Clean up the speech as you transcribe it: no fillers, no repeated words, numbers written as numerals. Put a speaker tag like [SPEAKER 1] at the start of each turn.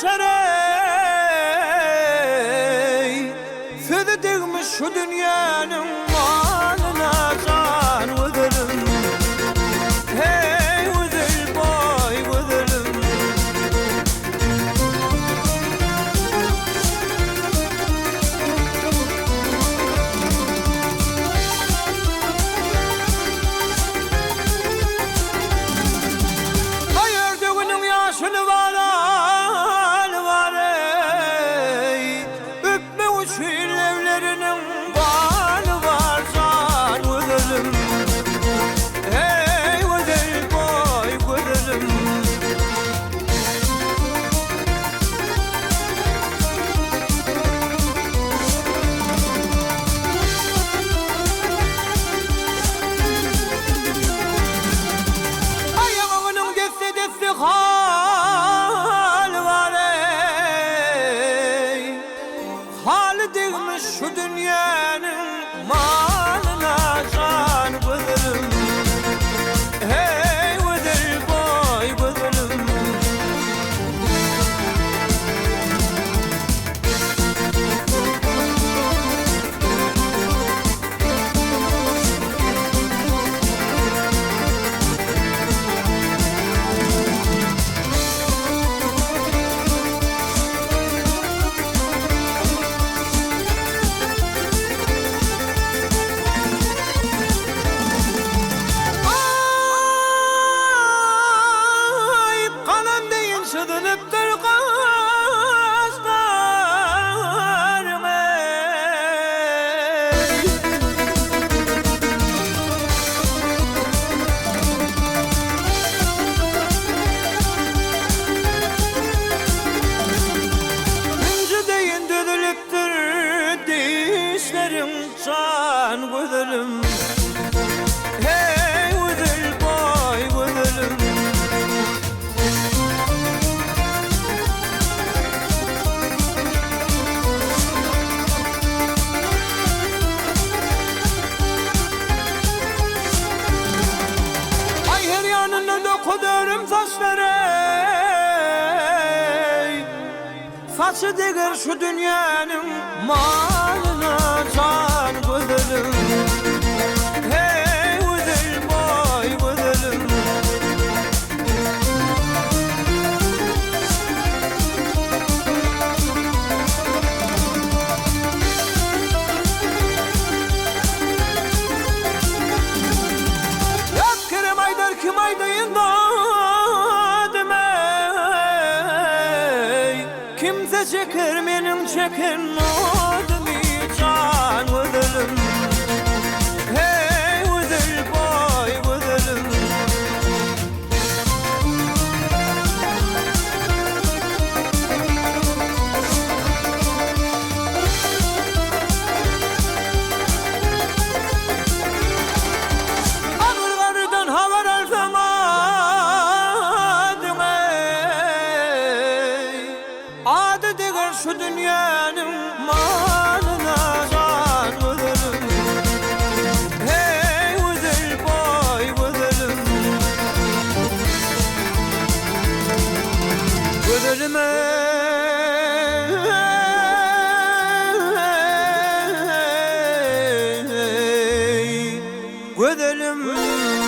[SPEAKER 1] başarey Fıdıdığmış şu dünyanın malına can vıdırım Hey vıdır boy vıdırım Hayırdığının yaşını var Halidiymiş şu dünyanın malına can vıdırım Hey vıdır boy vıdırım Can vıdırım Hey vıdır boy vıdırım Ay her yanına dokudurum saçları Saçı digir şu dünyanın malına can vıdırım Hey vıdır boy vıdırım Yak kerem aydar kim aydayın dadım ey Kimse çeker benim çeken odumi can vıdırım Hey vıdır boy vıdırım Ağırlardan havar alsamadım ey Adı diğer şu dünyanın malına can vıdırım Hey vıdır boy vıdırım Vıdırım ey Vıdırım